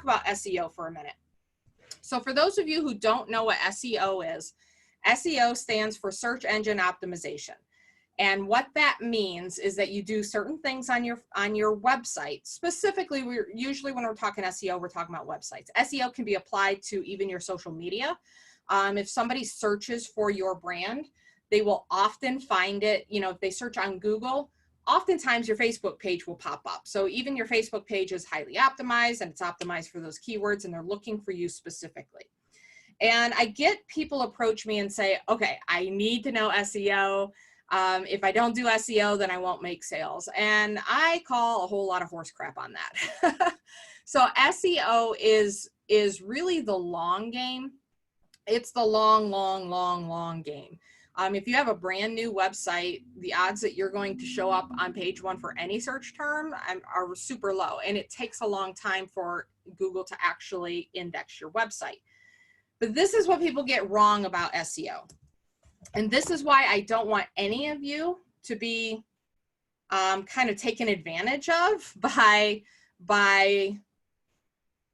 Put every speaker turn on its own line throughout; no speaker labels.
about SEO for a minute. So for those of you who don't know what SEO is, SEO stands for search engine optimization. And what that means is that you do certain things on your website. Specifically, usually when we're talking SEO, we're talking about websites. SEO can be applied to even your social media. If somebody searches for your brand, they will often find it, you know, if they search on Google, oftentimes your Facebook page will pop up. So even your Facebook page is highly optimized, and it's optimized for those keywords, and they're looking for you specifically. And I get people approach me and say, okay, I need to know SEO. If I don't do SEO, then I won't make sales. And I call a whole lot of horse crap on that. So SEO is really the long game. It's the long game. If you have a brand new website, the odds that you're going to show up on page 1 for any search term are super low. And it takes a long time for Google to actually index your website. But this is what people get wrong about SEO. And this is why I don't want any of you to be kind of taken advantage of by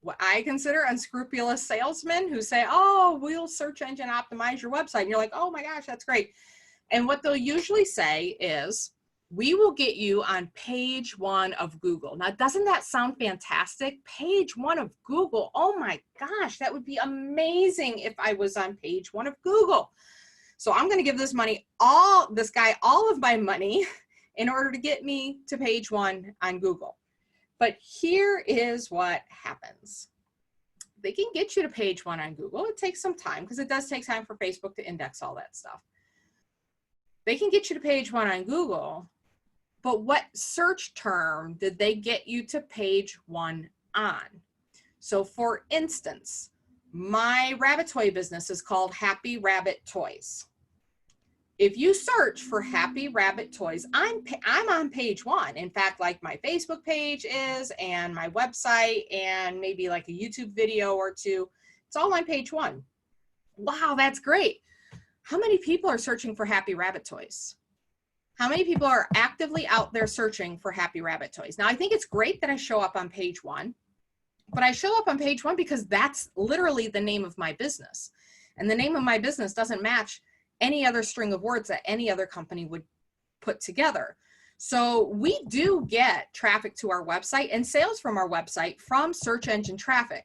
what I consider unscrupulous salesmen who say, oh, we'll search engine optimize your website. And you're like, oh my gosh, that's great. And what they'll usually say is, we will get you on page 1 of Google. Now, doesn't that sound fantastic? Page 1 of Google. Oh my gosh, that would be amazing if I was on page 1 of Google. So I'm going to give this guy all of my money in order to get me to page 1 on Google. But here is what happens. They can get you to page 1 on Google. It takes some time because it does take time for Facebook to index all that stuff. They can get you to page 1 on Google, but what search term did they get you to page 1 on? So for instance, my rabbit toy business is called Happy Rabbit Toys. If you search for Happy Rabbit Toys, I'm on page 1. In fact, like my Facebook page is, and my website, and maybe like a YouTube video or 2, it's all on page 1. Wow, that's great. How many people are searching for Happy Rabbit Toys? How many people are actively out there searching for Happy Rabbit Toys? Now, I think it's great that I show up on page 1, but I show up on page 1 because that's literally the name of my business. And the name of my business doesn't match any other string of words that any other company would put together. So we do get traffic to our website and sales from our website from search engine traffic.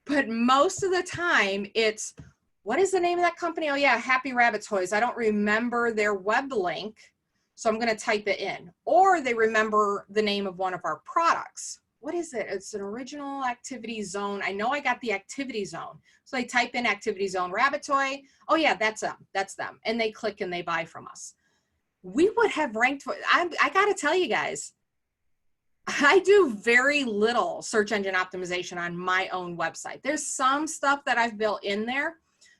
But most of the time it's, what is the name of that company? Oh yeah, Happy Rabbit Toys. I don't remember their web link, so I'm going to type it in. Or they remember the name of one of our products. What is it? It's an original activity zone. I know I got the activity zone. So they type in activity zone rabbit toy. Oh yeah, that's them. That's them. And they click and they buy from us. We would have ranked for, I got to tell you guys, I do very little search engine optimization on my own website. There's some stuff that I've built in there,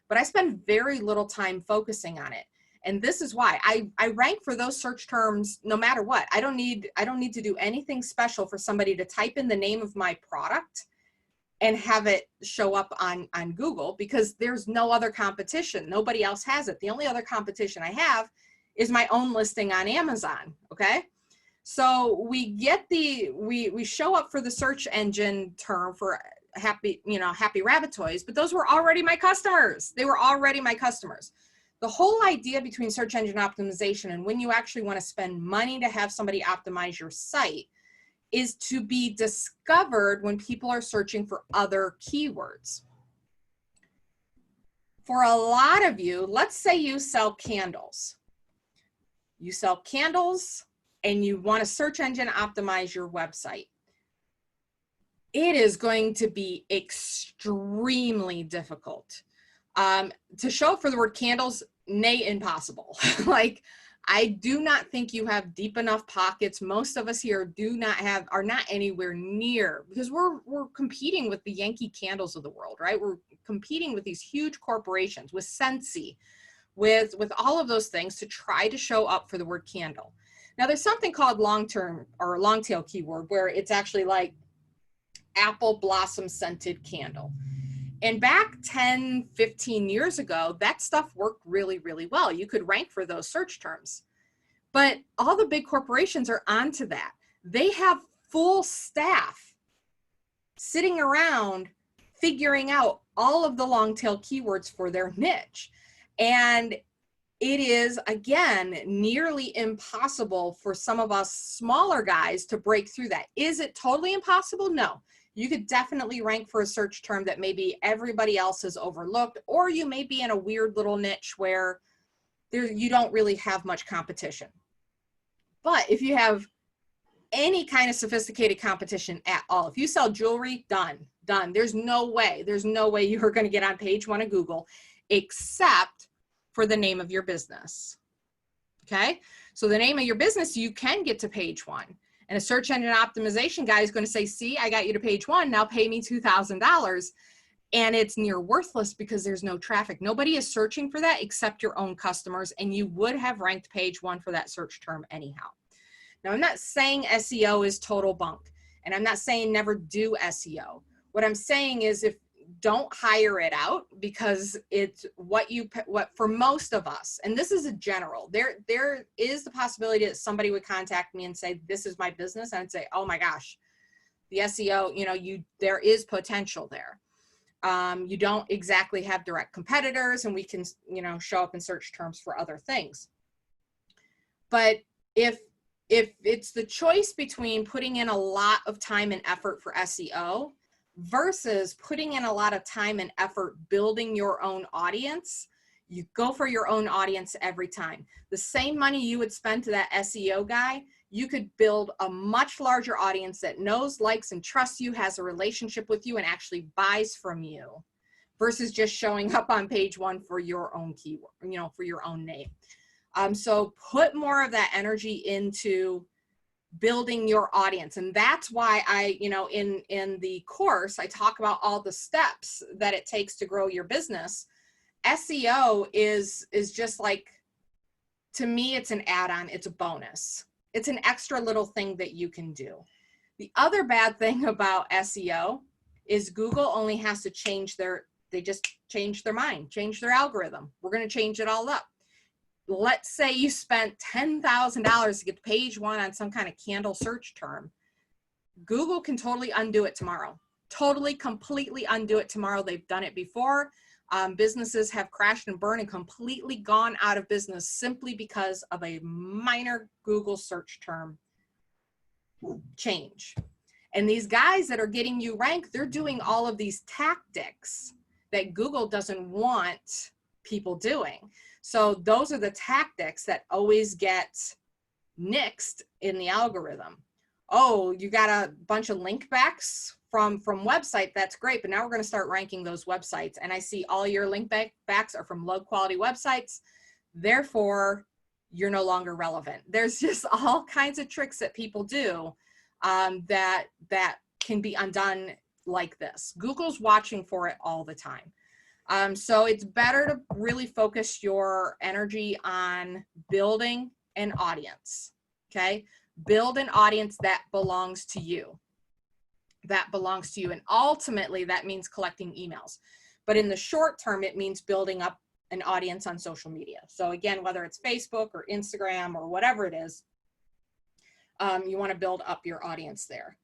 but I spend very little time focusing on it. And this is why I rank for those search terms no matter what. I don't need to do anything special for somebody to type in the name of my product and have it show up on Google, because there's no other competition. Nobody else has it. The only other competition I have is my own listing on Amazon, okay? So we show up for the search engine term for Happy Rabbit Toys, but those were already my customers. They were already my customers. The whole idea between search engine optimization and when you actually want to spend money to have somebody optimize your site is to be discovered when people are searching for other keywords. For a lot of you, let's say you sell candles. You sell candles and you want to search engine optimize your website. It is going to be extremely difficult. To show up for the word candles, nay, impossible. Like, I do not think you have deep enough pockets. Most of us here are not anywhere near, because we're competing with the Yankee Candles of the world, right? We're competing with these huge corporations, with Scentsy, with all of those things to try to show up for the word candle. Now there's something called long-term or long-tail keyword where it's actually like apple blossom scented candle. And back 10, 15 years ago, that stuff worked really, really well. You could rank for those search terms. But all the big corporations are onto that. They have full staff sitting around figuring out all of the long tail keywords for their niche. And it is, again, nearly impossible for some of us smaller guys to break through that. Is it totally impossible? No. You could definitely rank for a search term that maybe everybody else has overlooked, or you may be in a weird little niche where you don't really have much competition. But if you have any kind of sophisticated competition at all, if you sell jewelry, done. There's no way you are going to get on page 1 of Google, except for the name of your business. Okay, so the name of your business, you can get to page 1. And a search engine optimization guy is going to say, see, I got you to page 1, now pay me $2,000. And it's near worthless because there's no traffic. Nobody is searching for that except your own customers, and you would have ranked page 1 for that search term anyhow. Now, I'm not saying SEO is total bunk, and I'm not saying never do SEO. What I'm saying is don't hire it out, because it's what for most of us, and this is a general, there is the possibility that somebody would contact me and say, this is my business, and I'd say, oh my gosh, the SEO, there is potential there. You don't exactly have direct competitors, and we can, show up in search terms for other things. But if it's the choice between putting in a lot of time and effort for SEO versus putting in a lot of time and effort building your own audience, you go for your own audience every time. The same money you would spend to that SEO guy, you could build a much larger audience that knows, likes, and trusts you, has a relationship with you, and actually buys from you, versus just showing up on page 1 for your own keyword, for your own name. So put more of that energy into building your audience. And that's why I, in the course, I talk about all the steps that it takes to grow your business. SEO is just like, to me, it's an add-on, it's a bonus. It's an extra little thing that you can do. The other bad thing about SEO is Google only has to they just change their mind, change their algorithm. We're going to change it all up. Let's say you spent $10,000 to get to page 1 on some kind of candle search term. Google can totally undo it tomorrow. Totally, completely undo it tomorrow. They've done it before. Businesses have crashed and burned and completely gone out of business simply because of a minor Google search term change. And these guys that are getting you ranked, they're doing all of these tactics that Google doesn't want people doing. So those are the tactics that always get nixed in the algorithm. Oh, you got a bunch of link backs from website, that's great, but now we're going to start ranking those websites, and I see all your link backs are from low quality websites, therefore you're no longer relevant. There's just all kinds of tricks that people do that can be undone like this. Google's watching for it all the time. So it's better to really focus your energy on building an audience, okay? Build an audience that belongs to you. And ultimately that means collecting emails. But in the short term, it means building up an audience on social media. So again, whether it's Facebook or Instagram or whatever it is, you want to build up your audience there.